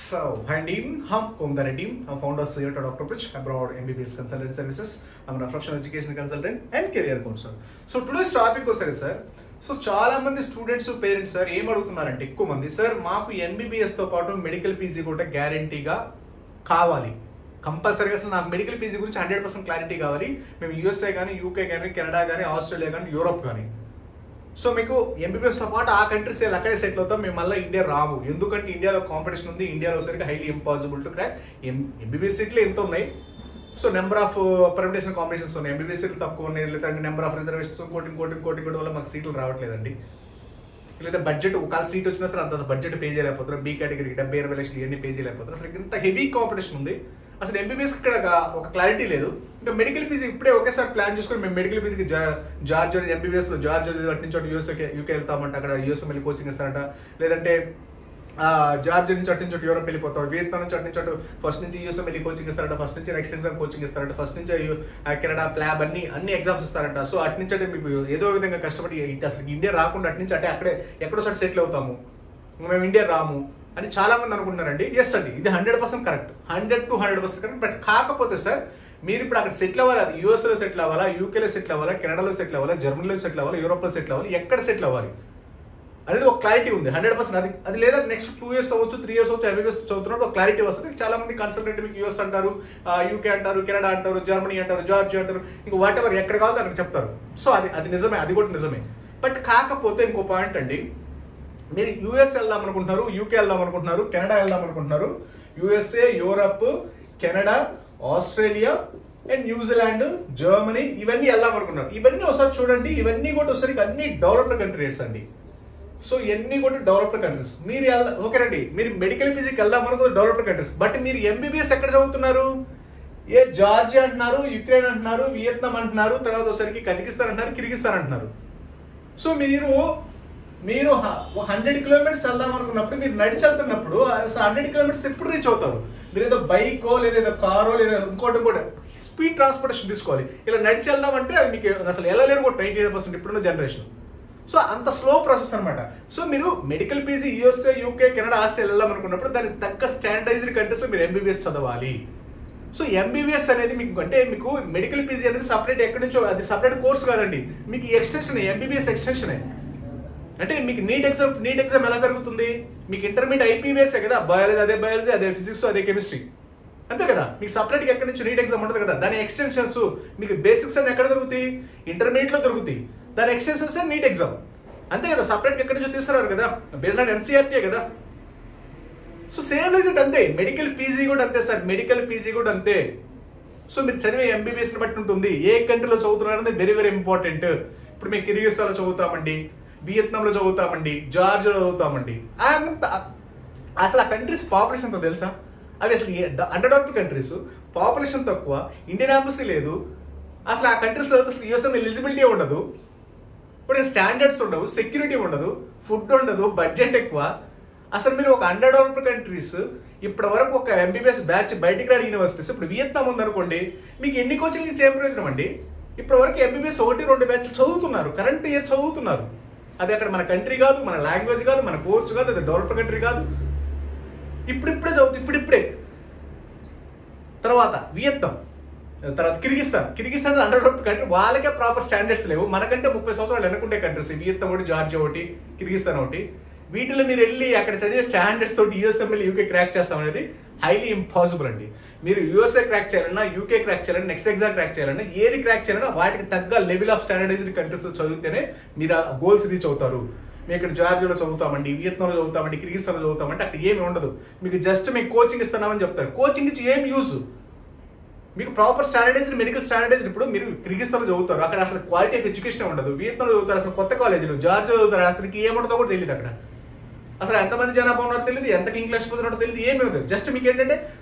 So, hi team, I'm the team. I'm founder of Dr. Pitch, abroad MBBS Consultant Services. I'm a professional education consultant and career counselor. So today's topic was sir. So చాలా మంది students parents sir ఏం అడుగుతున్నారంటే ఎక్కువ మంది sir మాకు ఎంబీబీఎస్తో పాటు medical PG కూడా గ్యారంటీగా కావాలి, కంపల్సరీగా అసలు నాకు మెడికల్ పీజీ గురించి 100% క్లారిటీ కావాలి. మేము యూఎస్ఏ కానీ యూకే కానీ కెనడా కానీ ఆస్ట్రేలియా కానీ యూరోప్ కానీ సో మీకు ఎంబీబీఎస్తో పాటు ఆ కంట్రీస్ అక్కడే సెటిల్ అవుతాం, మేము మళ్ళీ ఇండియా రాము. ఎందుకంటే ఇండియాలో కాంపిటీషన్ ఉంది, ఇండియాలో సరికి highly impossible to crack. MBBS సీట్లు ఎంత ఉన్నాయి, so number of permutation competitions ఉన్నాయి. ఎంబీబీఎస్ సీట్లు తక్కువ ఉన్నాయి, లేదంటే నెంబర్ ఆఫ్ రిజర్వేషన్స్ కోటి వల్ల మాకు సీట్లు రావట్లేదండి. లేదా బడ్జెట్ ఒకవేళ సీట్ వచ్చినా సరే అంత బడ్జెట్ పే చేయలేకపోతున్నారు. బీ కేటగిరీకి 70,000 లక్షలు ఇవన్నీ పే చేయలేకపోతున్నారు. అసలు ఇంత హెవీ కాంపిటీషన్ ఉంది. అసలు ఎంబీబీఎస్ ఇక్కడ ఒక క్లారిటీ లేదు. ఇంకా మెడికల్ పీజీ ఇప్పుడే ఒకేసారి ప్లాన్ చేసుకుని మేము మెడికల్ పీజీకి జార్జియా ఎంబీబీఎస్లో జార్జియా అటు నుంచి యూకే వెళ్తామంట, అక్కడ యూఎస్ఏ వెళ్ళి కోచింగ్ ఇస్తారంట. లేదంటే జార్జియా నుంచి అటు నుంచి యూరోప్ వెళ్ళిపోతాం, వియత్నాం నుంచి అటు నుంచి ఫస్ట్ నుంచి యూఎస్ఏ వెళ్ళి కోచింగ్ ఇస్తారంట, ఫస్ట్ నుంచి నెక్స్ట్ ఎగ్జామ్ కోచింగ్ ఇస్తారంట, ఫస్ట్ నుంచి కెనడా ప్లాబ్ అన్ని ఎగ్జామ్స్ ఇస్తారంట. సో అటు నుంచి అంటే మీకు ఏదో విధంగా కష్టపడి అసలు ఇండియా రాకుండా అటు నుంచి అంటే అక్కడే ఎక్కడో సార్ సెటిల్ అవుతాము, మేము ఇండియా రాము అని చాలా మంది అనుకుంటున్నారండి. ఎస్ అండి, ఇది 100% కరెక్ట్, 100 to 100% కరెక్ట్. బట్ కాకపోతే సార్ మీరు ఇప్పుడు అక్కడ సెటిల్ అవ్వాలి, అది యూఎస్ఏలో సెటిల్ అవ్వాలా, యూకేలో సెటిల్ అవ్వాలా, కెనడాలో సెటిల్ అవ్వాలా, జర్మనీలో సెటిల్ అవ్వాలి, యూరోప్లో సెటిల్ అవ్వాలి, ఎక్కడ సెటిల్ అవ్వాలి అనేది ఒక క్లారిటీ ఉంది 100%. అది లేదా నెక్స్ట్ 2 years అవ్వచ్చు, 3 years అవ్వచ్చు, ఎంబీబీఎస్ చదువుతున్నప్పుడు ఒక క్లారిటీ వస్తుంది. చాలా మంది కన్సల్టెంట్ మీకు యూఎస్ అంటారు, యూకే అంటారు, కెనడా అంటారు, జర్మనీ అంటారు, జార్జియా అంటారు, ఇంకా వాట్ ఎవర్ ఎక్కడ కావాలో అక్కడ చెప్తారు. సో అది నిజమే, అది కూడా నిజమే. బట్ కాకపోతే ఇంకో పాయింట్ అండి, మీరు యూఎస్ వెళ్దాం అనుకుంటున్నారు, యూకే వెళ్దాం అనుకుంటున్నారు, కెనడా వెళ్దాం అనుకుంటున్నారు, USA, Europe, Canada, Australia and New Zealand, Germany ఇవన్నీ వెళ్దాం అనుకుంటున్నారు. ఇవన్నీ ఒకసారి చూడండి, ఇవన్నీ కూడా ఒకసారి అన్ని డెవలప్డ్ కంట్రీస్ అండి. సో ఇవన్నీ కూడా డెవలప్డ్ కంట్రీస్. మీరు ఓకేనండి, మీరు మెడికల్ పీజీకి వెళ్దాం అనుకో డెవలప్డ్ కంట్రీస్. బట్ మీరు ఎంబీబీఎస్ ఎక్కడ చదువుతున్నారు? ఏ జార్జియా అంటున్నారు, యుక్రెయిన్ అంటున్నారు, వియత్నాం అంటున్నారు, తర్వాత ఒకసారికి కజకిస్తాన్ అంటున్నారు, కిర్గిస్తాన్ అంటున్నారు. సో మీరు 100 kilometers వెళ్దాం అనుకున్నప్పుడు, మీరు నడిచి వెళ్తున్నప్పుడు 100 kilometers ఎప్పుడు రీచ్ అవుతారు? మీరు ఏదో బైకో లేదా ఏదో కారో లేదా ఇంకోటి కూడా స్పీడ్ ట్రాన్స్పోర్టేషన్ తీసుకోవాలి. ఇలా నడిచి వెళ్దాం అంటే అది మీకు అసలు వెళ్ళలేరు కూడా 98% ఇప్పుడున్న జనరేషన్. సో అంత స్లో ప్రాసెస్ అనమాట. సో మీరు medical PG USA, UK, Canada, Australia వెళ్దాం అనుకున్నప్పుడు దానికి తగ్గ స్టాండర్డైజ్డ్ కంట్రీస్లో మీరు ఎంబీబీఎస్ చదవాలి. సో ఎంబీబీఎస్ అనేది మీకు అంటే మీకు మెడికల్ పీజీ అనేది సపరేట్ ఎక్కడి నుంచో, అది సపరేట్ కోర్స్ కాదండి, మీకు ఎక్స్టెన్షన్, ఎంబీబీఎస్ ఎక్స్టెన్షనే. అంటే మీకు నీట్ ఎగ్జామ్ ఎలా జరుగుతుంది? మీకు ఇంటర్మీడియట్ ఐపీబీఎస్ఏ కదా, బయాలజీ అదే ఫిజిక్స్ అదే కెమిస్ట్రీ అంతే కదా. మీకు సపరేట్గా ఎక్కడి నుంచి నీట్ ఎగ్జామ్ ఉంటుంది కదా, దాని ఎక్స్టెన్షన్స్ మీకు బేసిక్స్ అని ఎక్కడ దొరుకుతాయి? ఇంటర్మీడియట్లో దొరుకుతాయి. దాని ఎక్స్టెన్షన్స్ నీట్ ఎగ్జామ్ అంతే కదా, సపరేట్గా ఎక్కడి నుంచో తీసుకురారు కదా, బేస్డ్ ఆన్ ఎన్సీఆర్టీ కదా. సో సేమ్ రిజల్ట్ అంతే, మెడికల్ పీజీ కూడా అంతే సార్, మెడికల్ పీజీ కూడా అంతే. సో మీరు చదివే ఎంబీబీఎస్ని బట్టి ఉంటుంది, ఏ కంట్రీలో చదువుతున్నారు అనేది వెరీ వెరీ ఇంపార్టెంట్. ఇప్పుడు మేము కిర్గిస్తాన్లో చదువుతామండి, వియత్నాంలో చదువుతామండి, జార్జియాలో చదువుతామండి. అసలు ఆ కంట్రీస్ పాపులేషన్ ఎంతో తెలుసా? అవి అసలు అండర్ డెవలప్డ్ కంట్రీస్, పాపులేషన్ తక్కువ, ఇండియన్ ఎంబసీ లేదు. అసలు ఆ కంట్రీస్ అసలు యూఎస్ఏ ఎలిజిబిలిటీ ఉండదు, ఇప్పుడు స్టాండర్డ్స్ ఉండవు, సెక్యూరిటీ ఉండదు, ఫుడ్ ఉండదు, బడ్జెట్ ఎక్కువ. అసలు మీరు ఒక అండర్ డెవలప్డ్ కంట్రీస్ ఇప్పటి వరకు ఒక ఎంబీబీఎస్ బ్యాచ్ బయటికి రాని యూనివర్సిటీస్, ఇప్పుడు వియత్నాం ఉందనుకోండి, మీకు ఎన్ని కోచింగ్ ఇచ్చే ప్రయోజనం అండి? ఇప్పటి వరకు ఎంబీబీఎస్ 1-2 బ్యాచ్లు చదువుతున్నారు, కరెంట్ ఇయర్ చదువుతున్నారు. అది అక్కడ మన కంట్రీ కాదు, మన లాంగ్వేజ్ కాదు, మన కోర్సు కాదు, అది డెవలప్డ్ కంట్రీ కాదు. ఇప్పుడిప్పుడే చదువుతుంది, ఇప్పుడిప్పుడే. తర్వాత వియత్నాం, తర్వాత కిర్గిస్తాన్ అండర్ డెవలప్డ్ కంట్రీ, వాళ్ళకే ప్రాపర్ స్టాండర్డ్స్ లేవు. మనకంటే 30 సంవత్సరాలు వెనకుండే కంట్రీస్ వియత్నాం ఒకటి, జార్జియా ఒకటి, కిర్గిస్తాన్ ఒకటి. వీటిలో మీరు వెళ్ళి అక్కడ చదివే స్టాండర్డ్స్ తోటి యూఎస్ఎంఎల్ యూకే క్రాక్ చేస్తాం అనేది హైలీ ఇంపాసిబుల్ అండి. మీరు యూఎస్ఏ క్రాక్ చేయాలన్నా, యూకే క్రాక్ చేయాలన్నా, నెక్స్ట్ ఎగ్జామ్ క్రాక్ చేయాలన్నా, ఏది క్రాక్ చేయాలన్నా వాటికి తగ్గ లెవెల్ ఆఫ్ స్టాండర్డైజ్డ్ కంట్రీస్ చదివితేనే మీరు ఆ గోల్స్ రీచ్ అవుతారు. మేము ఇక్కడ జార్జియాలో చదువుతామండి, వియత్నాంలో చదువుతామండి, కిర్గిస్తాన్లో చదువుతామంటే అక్కడ ఏమి ఉండదు. మీకు జస్ట్ మీకు కోచింగ్ ఇస్తున్నామని చెప్తారు, కోచింగ్ ఇచ్చి ఏం యూజ్? మీకు ప్రాపర్ స్టాండర్డైజ్డ్ మెడికల్ స్టాండర్డైజ్డ్ ఇప్పుడు మీరు కిర్గిస్తాన్లో చదువుతారు, అక్కడ అసలు క్వాలిటీ ఆఫ్ ఎడ్యుకేషన్ ఉండదు. వియత్నాంలో చదువుతారు, అసలు కొత్త కాలేజీలు, జార్జియాలో చదువుతారు, అసలు ఏముంటుందో కూడా తెలియదు. అక్కడ అసలు ఎంతమంది జనాభా ఉన్నారో తెలియదు, ఎంత క్లినికల్ ఎక్స్పోజర్ ఉందో తెలియదు, ఏమి ఉండదు. జస్ట్ మీకు ఏంటంటే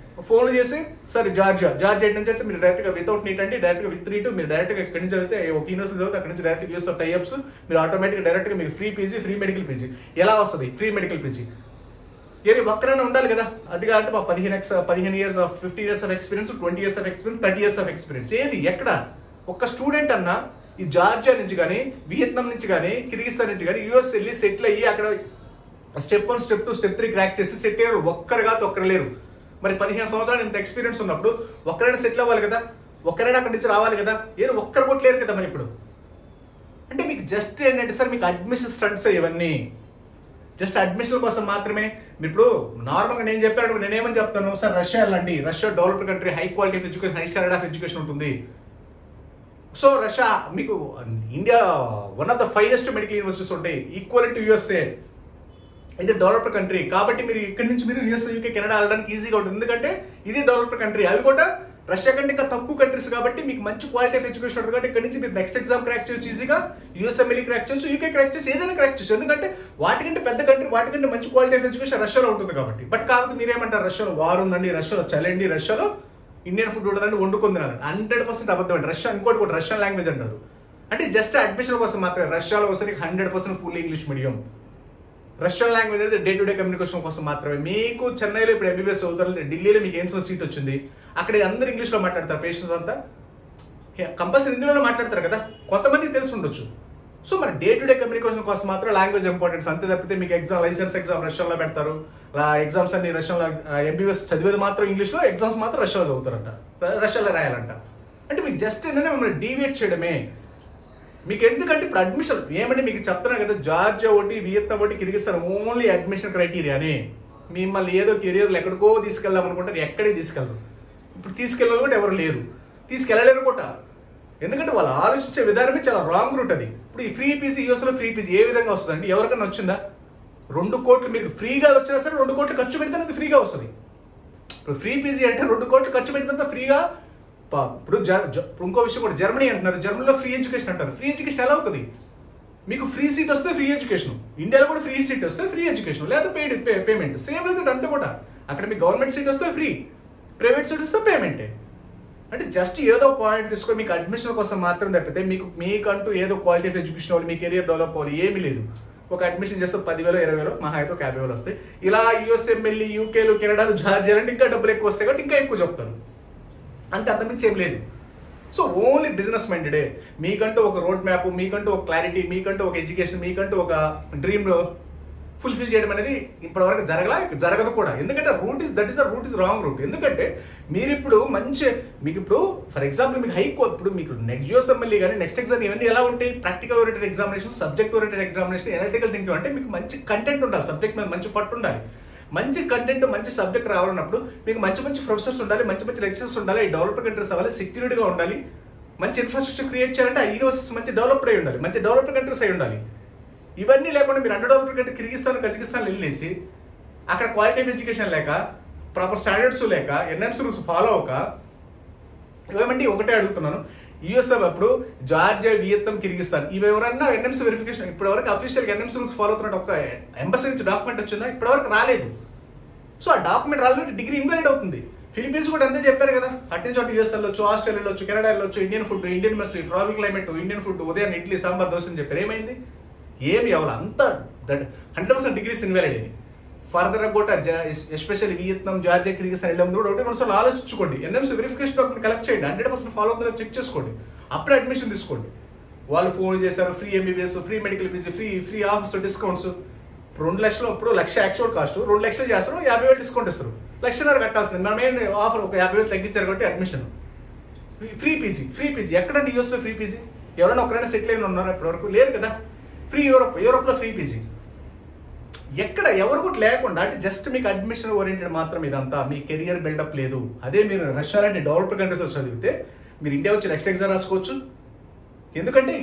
ఫోన్లు చేసి సరే జార్జియా నుంచి అయితే మీరు డైరెక్ట్గా వితౌట్ నీట్ అంటే డైరెక్ట్గా విత్ నీట్ మీరు డైరెక్ట్గా ఎక్కడి నుంచి చదివితే ఒక యూనివర్సిటీ చదివితే అక్కడ నుంచి డైరెక్ట్గా యూస్ టైఅప్స్ మీరు ఆటోమేటిక్గా డైరెక్ట్గా మీకు free PG, free medical PG ఎలా వస్తుంది? ఫ్రీ మెడికల్ పీజీ ఏది ఒక్కరైనా ఉండాలి కదా. అది కాదంటే మా 15 years of 15 years of experience, 20 years of experience, 30 years of experience. ఏది ఎక్కడ ఒక్క స్టూడెంట్ అన్నా ఈ జార్జియా నుంచి కానీ, వియత్నాం నుంచి కానీ, కిర్గిస్తాన్ నుంచి కానీ యూఎస్ వెళ్ళి సెటిల్ అయ్యి అక్కడ స్టెప్ 1, స్టెప్ 2, స్టెప్ 3 క్రాక్ చేసి సెట్ అయ్యారు. ఒక్కరు కాదు ఒక్కరు లేరు. మరి 15 సంవత్సరాలు ఇంత ఎక్స్పీరియన్స్ ఉన్నప్పుడు ఒక్కరైనా సెటిల్ అవ్వాలి కదా, ఒక్కరైనా అక్కడి నుంచి రావాలి కదా, ఏదో ఒక్కరు కూడా లేరు కదా. మరి ఇప్పుడు అంటే మీకు జస్ట్ ఏంటంటే సార్ మీకు అడ్మిషన్ స్టంట్స్ ఇవన్నీ జస్ట్ అడ్మిషన్ కోసం మాత్రమే. మీరు ఇప్పుడు నార్మల్గా నేను చెప్పాను, నేనేమని చెప్తాను సార్, రష్యా వెళ్ళండి, Russia developed country, high quality of education, high standard of education ఉంటుంది. సో రష్యా మీకు India one of the finest medical universities ఉంటాయి, ఈక్వల్ టు యూఎస్ఏ. ఇది డెవలప్డ్ కంట్రీ కాబట్టి మీరు ఇక్కడి నుంచి మీరు యూఎస్, యూకే, కెనడా వెళ్ళడానికి ఈజీగా ఉంటుంది. ఎందుకంటే ఇది డెవలప్డ్ కంట్రీ. అవి కూడా రష్యా కంటే ఇంకా తక్కువ కంట్రీస్ కాబట్టి మీకు మంచి క్వాలిటీ ఆఫ్ ఎడ్యుకేషన్ ఉంటుంది. కాబట్టి ఇక్కడ నుంచి మీరు నెక్స్ట్ ఎగ్జామ్ క్రాక్ చేయొచ్చు ఈజీగా, యూఎస్ఎంఎల్ఈ క్రాక్ చేయొచ్చు, యూకే క్రాక్ చేయొచ్చు, ఏదైనా క్రాక్ చేయొచ్చు. ఎందుకంటే వాటికంటే పెద్ద కంట్రీ, వాటికంటే మంచి క్వాలిటీ ఆఫ్ ఎడ్యుకేషన్ రష్యాలో ఉంటుంది కాబట్టి. బట్ కాకపోతే మీరేమంటారు, రష్యాలో వార్ ఉందండి, రష్యాలో చలండి, రష్యాలో ఇండియన్ ఫుడ్ ఉండదండి, వండుకుంది 100% అబద్ధం అండి. రష్యా ఇంకోటి కూడా రష్యన్ లాంగ్వేజ్ అంటారు. అంటే జస్ట్ అడ్మిషన్ కోసం మాత్రమే. రష్యాలో వస్తే 100% full English medium. Russian language అయితే డే టు డే కమ్యూనికేషన్ కోసం మాత్రమే. మీకు చెన్నైలో ఇప్పుడు ఎంబీబీఎస్ చదువుతారు, ఢిల్లీలో మీకు ఎయిమ్స్లో సీట్ వచ్చింది, అక్కడ అందరు ఇంగ్లీష్లో మాట్లాడతారు, పేషెంట్స్ అంతా కంపల్సరీ హిందీలోనే మాట్లాడతారు కదా, కొంతమందికి తెలిసి ఉండొచ్చు. సో మరి డే టు డే కమ్యూనికేషన్ కోసం మాత్రం లాంగ్వేజ్ ఇంపార్టెంట్స్. అంతే తప్పితే మీకు ఎగ్జామ్, లైసెన్స్ ఎగ్జామ్ రష్యాలో పెడతారు, ఎగ్జామ్స్ అన్ని రష్యాలో, ఎంబీబీఎస్ చదివేది మాత్రం ఇంగ్లీష్లో, ఎగ్జామ్స్ మాత్రం రష్యాలో చదువుతారంట, రష్యాలో రాయాలంట. అంటే మీకు జస్ట్ ఏంటంటే మిమ్మల్ని డీవియేట్ చేయడమే. మీకు ఎందుకంటే ఇప్పుడు అడ్మిషన్ ఏమంటే మీకు చెప్తున్నాను కదా, జార్జియా ఒకటి, వియత్నాం ఒకటి, కిర్గిస్తాన్ ఓన్లీ అడ్మిషన్ క్రైటీరియాని. మిమ్మల్ని ఏదో కెరియర్లు ఎక్కడికో తీసుకెళ్దాం అనుకుంటారు, ఎక్కడికి తీసుకెళ్ళరు. ఇప్పుడు తీసుకెళ్ళాలి కూడా ఎవరు లేరు, తీసుకెళ్ళలేరు కూడా. ఎందుకంటే వాళ్ళు ఆలోచించే విధానమే చాలా రాంగ్ రూట్ అది. ఇప్పుడు ఈ ఫ్రీ పీజీ, యూఎస్లో ఫ్రీ పీజీ ఏ విధంగా వస్తుందండి? ఎవరికైనా వచ్చిందా? 2 కోట్లు మీకు ఫ్రీగా వచ్చినా సరే 2 కోట్లు ఖర్చు పెడితే అది ఫ్రీగా వస్తుంది. ఇప్పుడు ఫ్రీ పీజీ అంటే 2 కోట్లు ఖర్చు పెడితే ఫ్రీగా. ఇప్పుడు ఇంకో విషయం కూడా, జర్మనీ అంటున్నారు, జర్మనీలో ఫ్రీ ఎడ్యుకేషన్ అంటారు. ఫ్రీ ఎడ్యుకేషన్ ఎలా అవుతుంది? మీకు ఫ్రీ సీట్ వస్తే ఫ్రీ ఎడ్యుకేషన్, ఇండియాలో కూడా ఫ్రీ సీట్ వస్తే ఫ్రీ ఎడ్యుకేషన్, లేదా పేమెంట్ సేమ్ లేదు అంతే కూడా. అక్కడ మీకు గవర్నమెంట్ సీట్ వస్తే ఫ్రీ, ప్రైవేట్ సీట్ వస్తే పేమెంటే. అంటే జస్ట్ ఏదో పాయింట్ తీసుకొని మీకు అడ్మిషన్ కోసం మాత్రం తప్పితే మీకంటూ ఏదో క్వాలిటీ ఆఫ్ ఎడ్యుకేషన్ అవ్వాలి, మీ కెరియర్ డెవలప్ అవ్వాలి ఏమీ లేదు. ఒక అడ్మిషన్ చేస్తే 10,000, 20,000, మహా అయితే 50,000 వస్తాయి. ఇలా యూఎస్ఎంఎల్ఈ, యూకేలు, కెనడాలు, జార్జియా అంటే ఇంకా డబ్బులు ఎక్కువ వస్తాయి కాబట్టి ఇంకా ఎక్కువ చెప్తారు. అంతే, అంతమించి ఏం లేదు. సో ఓన్లీ బిజినెస్ మైండెడే. మీకంటూ ఒక రోడ్ మ్యాప్, మీకంటూ ఒక క్లారిటీ, మీకంటూ ఒక ఎడ్యుకేషన్, మీకంటూ ఒక డ్రీమ్ ఫుల్ఫిల్ చేయడం అనేది ఇప్పటివరకు జరగదు కూడా. ఎందుకంటే that is the route is wrong route. ఎందుకంటే మీరు ఇప్పుడు మీకు ఇప్పుడు ఫర్ ఎగ్జాంపుల్ మీకు ఇప్పుడు మీకు యూఎస్ఎంఎల్ఈ కానీ నెక్స్ట్ ఎగ్జామ్ ఇవన్నీ ఎలా ఉంటాయి? Practical oriented examination, subject oriented examination, analytical thinking. అంటే మీకు మంచి కంటెంట్ ఉండాలి, సబ్జెక్ట్ మీద మంచి పట్టు ఉండాలి. మంచి కంటెంట్, మంచి సబ్జెక్ట్ రావాలన్నప్పుడు మీకు మంచి ప్రొఫెసర్స్ ఉండాలి, మంచి లెక్చర్స్ ఉండాలి, డెవలప్డ్ కంట్రీస్ అవ్వాలి, సెక్యూరిటీగా ఉండాలి, మంచి ఇన్ఫ్రాస్ట్రక్చర్ క్రియేట్ చేయాలంటే ఆ యూనివర్సిటీస్ మంచి డెవలప్డ్ అయి ఉండాలి, మంచి డెవలప్డ్ కంట్రీస్ అయి ఉండాలి. ఇవన్నీ లేకుండా మీరు under developed country Kyrgyzstan, Kazakhstan వెళ్ళేసి అక్కడ క్వాలిటీ ఆఫ్ ఎడ్యుకేషన్ లేక, ప్రాపర్ స్టాండర్డ్స్ లేక, ఎన్ఎంసీ రూల్స్ ఫాలో అవ్వక, ఇవేమండి ఒకటే అడుగుతున్నాను, యూఎస్ఏ అప్పుడు జార్జియా, వియత్నాం, కిర్గిస్తాన్ ఇవి ఎవరన్నా ఎన్ఎంసీ వెరిఫికేషన్ ఇప్పటివరకు అఫీషియల్గా ఎన్ఎంసీ రూల్స్ ఫాలో అవుతున్నట్టు ఒక ఎంబసీ నుంచి డాక్యుమెంట్ వచ్చిందా? ఇప్పటివరకు రాలేదు. సో ఆ డాక్యుమెంట్ రాలేదు, డిగ్రీ ఇన్వాలిడ్ అవుతుంది. ఫిలిపీన్స్ కూడా అంతే చెప్పారు కదా, అటు నుంచి యూఎస్ వెళ్ళొచ్చు, ఆస్ట్రేలియా వెళ్ళొచ్చు, కెనడా వెళ్ళొచ్చు, Indian food, Indian mess, tropical climate, Indian food, ఉదయం ఇడ్లీ, సాంబార్, దోశ అని చెప్పారు. ఏమైంది? ఏమి అవ్వాలి. అంతా 100% డిగ్రీస్ ఇన్వాలిడ్ అయ్యి. ఫర్దర్గా కూడా ఎస్పెషల్లీ వియత్నాం, జార్జియా, కిర్గిస్తాన్ వెళ్ళినప్పుడు కూడా ఒకటి మనసు ఆలోచించుకోండి, ఎన్ఎంసీ వెరిఫికేషన్ డాక్యుమెంట్ కలెక్ట్ చేయండి, 100% ఫాలో అవుతుందో చెక్ చేసుకోండి, అప్పుడే అడ్మిషన్ తీసుకోండి. వాళ్ళు ఫోన్ చేశారు, free MBBS, free medical PG, free office discounts. 2 లక్షలు ఇప్పుడు 1,00,000 యాక్చువల్ కాస్ట్, 2 లక్షలు చేస్తారు, 50,000 డిస్కౌంట్ ఇస్తారు, 1,00,000 కట్టాల్సింది. మనం ఏం ఆఫర్ ఒక 50,000 తగ్గించారు కాబట్టి అడ్మిషన్. ఫ్రీ పీజీ ఎక్కడండి? యూఎస్లో ఫ్రీ పీజీ ఎవరైనా ఒకరైనా సెటిల్ అయిన ఉన్నారా? ఇప్పటివరకు లేరు కదా. ఫ్రీ యూరోప్లో ఫ్రీ పీజీ ఎక్కడ ఎవరు కూడా లేకుండా, అంటే జస్ట్ మీకు అడ్మిషన్ ఓరియంటెడ్ మాత్రం ఇదంతా, మీ కెరియర్ బిల్డప్ లేదు. అదే మీరు రష్యా లాంటి డెవలప్డ్ కంట్రీస్లో చదివితే మీరు ఇండియా వచ్చి నెక్స్ట్ ఎగ్జామ్ రాసుకోవచ్చు. ఎందుకంటే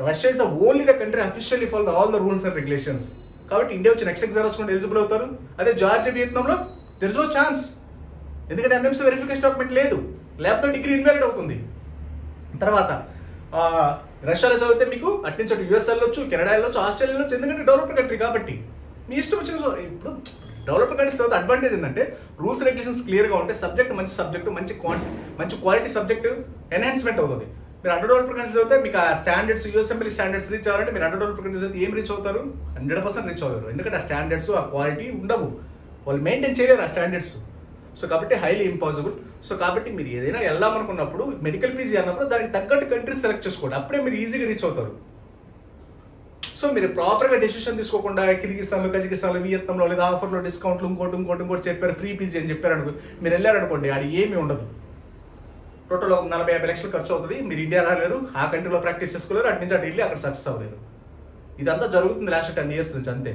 Russia is only the country officially follow all the rules and regulations. కాబట్టి ఇండియా వచ్చి నెక్స్ట్ ఎగ్జామ్ రాసుకుంటే ఎలిజిబుల్ అవుతారు. అదే జార్జియా, వియత్నాంలో దెర్ ఇస్ నో ఛాన్స్, ఎందుకంటే ఎన్ఎంసీ వెరిఫికేషన్ డాక్యుమెంట్ లేదు, లేకపోతే డిగ్రీ ఇన్వాలిడ్ అవుతుంది. తర్వాత రష్యాలో చదివితే మీకు అటు నుంచి అటు యూఎస్ వెళ్ళొచ్చు, కెనడా వెళ్ళొచ్చు, ఆస్ట్రేలియా వెళ్ళొచ్చు, ఎందుకంటే డెవలప్డ్ కంట్రీ కాబట్టి మీ ఇష్టం వచ్చిన. ఇప్పుడు డెవలప్డ్ కంట్రీస్ చదివితే అడ్వాంటేజ్ ఏంటంటే రూల్స్ రెగ్యులేషన్స్ క్లియర్గా ఉంటే, సబ్జెక్ట్ మంచి క్వాలిటీ సబ్జెక్ట్ ఎన్హాన్స్మెంట్ అవుతుంది. మీరు అండర్ డెవలప్డ్ కంట్రీస్ చదివితే మీకు ఆ స్టాండర్డ్స్, యూఎస్ఎంఎల్ఈ స్టాండర్డ్స్ రీచ్ అవ్వాలంటే మీరు అండర్ డెవలప్డ్ కంట్రీస్ చదివితే ఏం రీచ్ అవుతారు? 100% రీచ్ అవ్వరు. ఎందుకంటే ఆ స్టాండర్డ్స్, ఆ క్వాలిటీ ఉండవు, వాళ్ళు మెయింటైన్ చేయలేరు ఆ స్టాండర్డ్స్. సో కాబట్టి హైలీ ఇంపాసిబుల్. సో కాబట్టి మీరు ఏదైనా వెళ్దామనుకున్నప్పుడు, మెడికల్ పీజీ అన్నప్పుడు దానికి తగ్గట్టు కంట్రీస్ సెలెక్ట్ చేసుకోండి, అప్పుడే మీరు ఈజీగా రీచ్ అవుతారు. సో మీరు ప్రాపర్గా డెసిషన్ తీసుకోకుండా కిర్గిస్తాన్లో, కజకిస్తాన్లో, వియత్నంలో లేదా ఆఫర్లో డిస్కౌంట్లు ఇంకోటి చెప్పారు, ఫ్రీ పీజీ అని చెప్పారు అనుకో, మీరు వెళ్ళారనుకోండి అది ఏమీ ఉండదు. టోటల్ 40-50 లక్షలు ఖర్చు అవుతుంది. మీరు ఇండియా రాలేరు, ఆ కంట్రీలో ప్రాక్టీస్ చేసుకోలేరు, అటు నుంచి అటు వెళ్ళి అక్కడ సక్సెస్ అవ్వలేరు. ఇదంతా జరుగుతుంది లాస్ట్ 10 years నుంచి అంతే.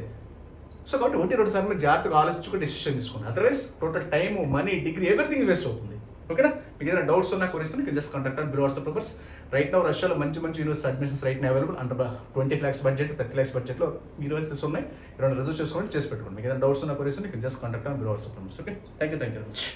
సో కాబట్టి 1-2 సార్లు మీరు జాగ్రత్తగా ఆలోచించుకుని డెసిషన్ తీసుకోండి. Otherwise total time, money, degree everything waste అవుతుంది. ఓకేనా? మీకు ఏదైనా డౌట్స్ ఉన్నా కొరిస్తే మీకు just contact and below WhatsApp numbers. Right now రష్యాలో మంచి university admissions right now available and 20 lakhs budget, 30 lakhs బడ్జెట్లో యూనివర్సిటీస్ ఉన్నాయి. 2 రిజర్వ్ చేసుకోండి, చేసి పెట్టుకోండి. మీకు ఏదైనా డౌట్స్ ఉన్నా కొరిస్తే మీకు just contact and below WhatsApp numbers. Okay, thank you very much.